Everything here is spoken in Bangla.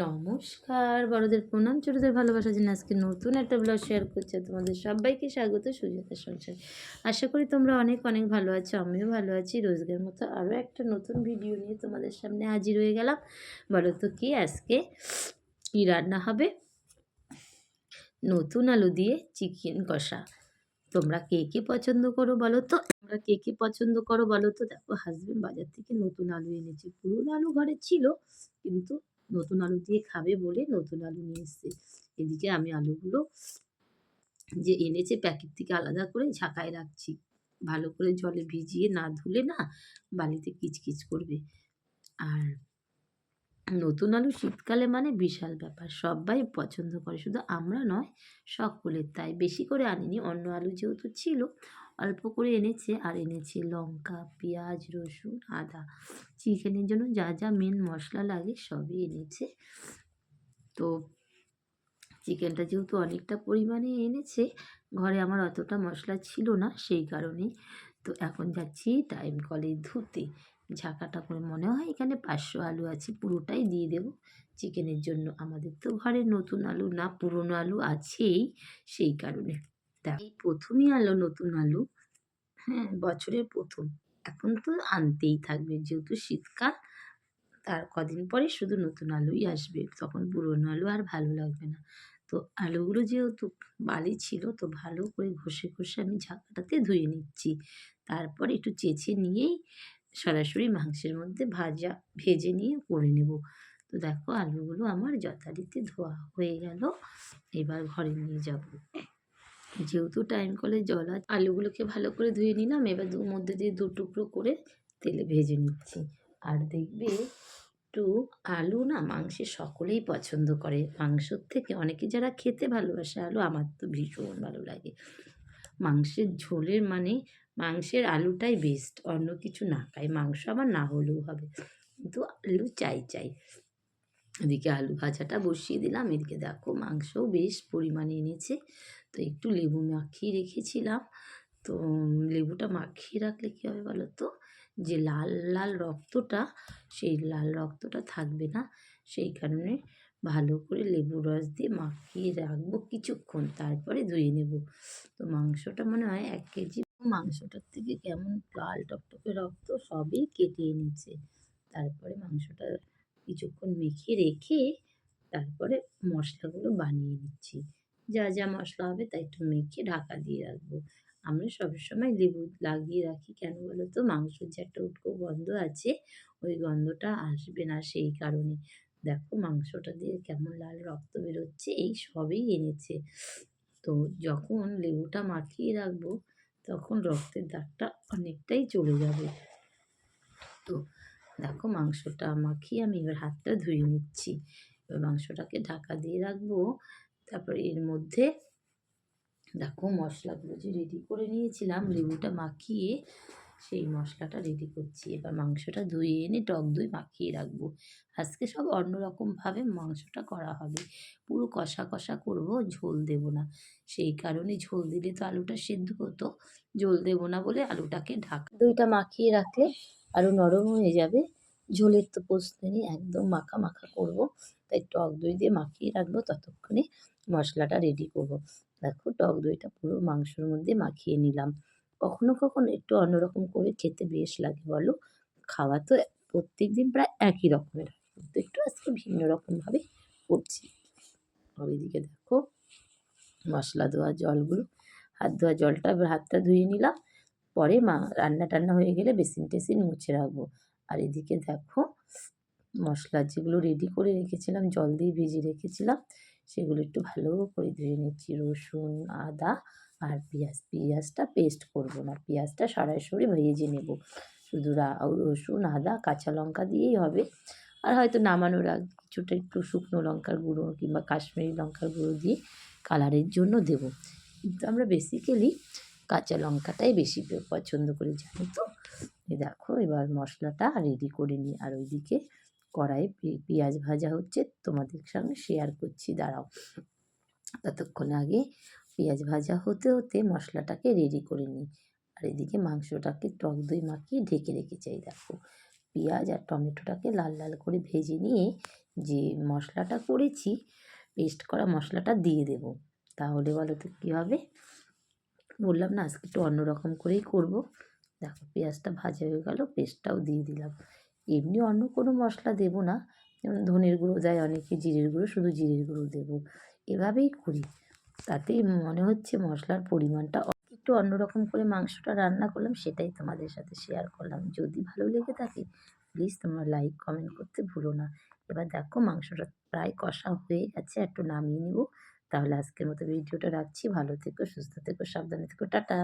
নমস্কার, বড়দের প্রণাম, ছোটদের ভালোবাসা জন্য আজকে নতুন একটা ব্লগ শেয়ার করছে। তোমাদের সবাইকে স্বাগত সুজাতার সংসারে। আশা করি তোমরা অনেক অনেক ভালো আছো, আমিও ভালো আছি। রোজগার মতো আরও একটা নতুন ভিডিও নিয়ে তোমাদের সামনে হাজির হয়ে গেলাম। বলো তো কি আজকে কী রান্না হবে? নতুন আলু দিয়ে চিকেন কষা। তোমরা কে কে পছন্দ করো বলো তো? তোমরা কে কে পছন্দ করো বলো তো? দেখো, হাজবেন্ড বাজার থেকে নতুন আলু এনেছে। পুরনো আলু ঘরে ছিল, কিন্তু নতুন আলু দিয়ে খাবে বলে নতুন আলু নিয়ে এসছে। এদিকে আমি আলুগুলো যে এনেছে প্যাকেট থেকে আলাদা করে ঝাঁকায় রাখছি। ভালো করে জলে ভিজিয়ে না ধুলে না বালিতে কিচকিচ করবে। আর নতুন আলু শীতকালে মানে বিশাল ব্যাপার, সবাই পছন্দ করে, শুধু আমরা নয় সকলের। তাই বেশি করে আনিনি, অন্য আলু যেহেতু ছিল অল্প করে এনেছে। আর এনেছে লঙ্কা, পেঁয়াজ, রসুন, আদা। চিকেনের জন্য যা যা মেন মশলা লাগে সবই এনেছে। তো চিকেনটা যেহেতু অনেকটা পরিমাণে এনেছে, ঘরে আমার অতটা মশলা ছিল না, সেই কারণে। তো এখন যাচ্ছি টাইম কলে ধুতে। ঝাঁকাটা করে মনে হয় এখানে 500 আলু আছে, পুরোটাই দিয়ে দেবো চিকেনের জন্য। আমাদের তো ঘরে নতুন আলু না পুরনো আলু আছেই, সেই কারণে। এই প্রথমই আলো নতুন আলু, হ্যাঁ, বছরের প্রথম। এখন তো আনতেই থাকবে, যেহেতু শীতকাল। তার কদিন পরে শুধু নতুন আলুই আসবে, তখন পুরনো আলু আর ভালো লাগবে না। তো আলুগুলো যেহেতু বালি ছিল, তো ভালো করে ঘষে ঘষে আমি ঝাঁকাটাতে ধুয়ে নিচ্ছি। তারপর একটু চেঁচে নিয়েই সরাসরি মাংসের মধ্যে ভেজে নিয়ে করে নেব। তো দেখো, আলুগুলো আমার যথারীতি ধোয়া হয়ে গেল। এবার ঘরে নিয়ে যাব। যেহেতু টাইম কলে জল আছে, আলুগুলোকে ভালো করে ধুয়ে নিলাম। এবার মধ্যে দিয়ে 2 টুকরো করে তেলে ভেজে নিচ্ছি। আর দেখবে, একটু আলু না মাংসে সকলেই পছন্দ করে। মাংসর থেকে অনেকে যারা খেতে ভালোবাসে আলু, আমার তো ভীষণ ভালো লাগে। মাংসের ঝোলের মানে মাংসের আলুটাই বেস্ট, অন্য কিছু না খাই। মাংস আমার না হলেও হবে, কিন্তু আলু চাই চাই। এদিকে আলু ভাজাটা বসিয়ে দিলাম। এদিকে দেখো, মাংসও বেশ পরিমাণে এনেছে, তো একটু লেবু মাখিয়ে রেখেছিলাম। তো লেবুটা মাখিয়ে রাখলে কী হবে বলো তো, যে লাল লাল রক্তটা, সেই লাল রক্তটা থাকবে না। সেই কারণে ভালো করে লেবুর রস দিয়ে মাখিয়ে রাখবো কিছুক্ষণ, তারপরে ধুয়ে নেব। তো মাংসটা মনে হয় 1 কেজি। মাংসটার থেকে কেমন লাল টকটকে রক্ত সবই কেটে এনেছে। তারপরে মাংসটা কিছুক্ষণ মেখে রেখে তারপরে মশলাগুলো বানিয়ে নিচ্ছি। যা যা মশলা হবে তাই একটু মেখে ঢাকা দিয়ে রাখবো। আমরা সবসময় লেবু লাগিয়ে রাখি, কেন বলো তো? মাংসের যে একটা উটকো গন্ধ আছে, ওই গন্ধটা আসবে না, সেই কারণে। দেখো মাংসটা দিয়ে কেমন লাল রক্ত বেরোচ্ছে, এই সবই এনেছে। তো যখন লেবুটা মাখিয়ে রাখবো, তখন রক্তের দাগটা অনেকটাই চলে যাবে। তো দেখো, মাংসটা মাখিয়ে আমি এবার হাতটা ধুয়ে নিচ্ছি। এবার মাংসটাকে ঢাকা দিয়ে রাখবো। তারপর এর মধ্যে দেখো, মশলাগুলো যে রেডি করে নিয়েছিলাম লেবুটা মাখিয়ে, সেই মশলাটা রেডি করছি। এবার মাংসটা ধুয়ে এনে টক দই মাখিয়ে রাখবো। আজকে সব অন্যরকমভাবে মাংসটা করা হবে। পুরো কষা কষা করব, ঝোল দেব না। সেই কারণে ঝোল দিলে তো আলুটা সেদ্ধ হতো, ঝোল দেব না বলে আলুটাকে দইটা মাখিয়ে রাখলে আরও নরম হয়ে যাবে। ঝোলের তো প্রশ্ন নেই, একদম মাখা মাখা করব। তাই টক দই দিয়ে মাখিয়ে রাখবো, ততক্ষণে মশলাটা রেডি করব। দেখো, টক দইটা পুরো মাংসের মধ্যে মাখিয়ে নিলাম। কখনো কখনো একটু অন্যরকম করে খেতে বেশ লাগে বলো? খাওয়া তো প্রত্যেক দিন প্রায় একই রকমের, কিন্তু একটু আজকে ভিন্ন রকমভাবে করছি। আর এদিকে দেখো, মশলা ধোয়া জলগুলো, হাত ধোয়া জলটা হাতটা ধুয়ে নিলাম। পরে রান্না টান্না হয়ে গেলে বেসিন টেসিন মুছে রাখবো। আর এদিকে দেখো, মশলা যেগুলো রেডি করে রেখেছিলাম, জল দিয়ে ভিজিয়ে রেখেছিলাম, সেগুলো একটু ভালো করে ধুয়ে নিচ্ছি। রসুন, আদা আর পেঁয়াজ। পেঁয়াজটা পেস্ট করব না, পেঁয়াজটা সরাসরি ভেজে নেব। শুধু রসুন, আদা, কাঁচা লঙ্কা দিয়েই হবে। আর হয়তো নামানোর আগে কিছুটা একটু শুকনো লঙ্কার গুঁড়ো কিংবা কাশ্মীরি লঙ্কার গুঁড়ো দিয়ে কালারের জন্য দেব। কিন্তু আমরা বেসিক্যালি কাঁচা লঙ্কাটাই বেশি পছন্দ করি, জানো তো? দেখো, এবার মশলাটা রেডি করে নিই। আর ওইদিকে কড়াইয়ে পেঁয়াজ ভাজা হচ্ছে, তোমাদের সঙ্গে শেয়ার করছি, দাঁড়াও। ততক্ষণ আগে পেঁয়াজ ভাজা হতে হতে মশলাটাকে রেডি করে নিই। আর এদিকে মাংসটাকে টক দই মাখিয়ে ঢেকে রেখে চাই। দেখো, পেঁয়াজ আর টমেটোটাকে লাল লাল করে ভেজে নিয়ে যে মশলাটা করেছি, পেস্ট করা মশলাটা দিয়ে দেবো। তাহলে বলো তো কী হবে? বললাম না আজকে একটু অন্যরকম করেই করব। দেখো পেঁয়াজটা ভাজা হয়ে গেল, পেস্টটাও দিয়ে দিলাম। এমনি অন্য কোনো মশলা দেব না, যেমন ধনের গুঁড়ো দেয় অনেকে, জিরের গুঁড়ো, শুধু জিরের গুঁড়ো দেবো। এভাবেই করি। তাতেই মনে হচ্ছে মশলার পরিমাণটা একটু অন্যরকম করে মাংসটা রান্না করলাম, সেটাই তোমাদের সাথে শেয়ার করলাম। যদি ভালো লেগে থাকে প্লিজ তোমরা লাইক কমেন্ট করতে ভুলো না। এবার দেখো মাংসটা প্রায় কষা হয়ে গেছে, একটু নামিয়ে নিব। তাহলে আজকের মতো ভিডিওটা রাখছি। ভালো থেকো, সুস্থ থেকো, সাবধানে থেকো। টাটা।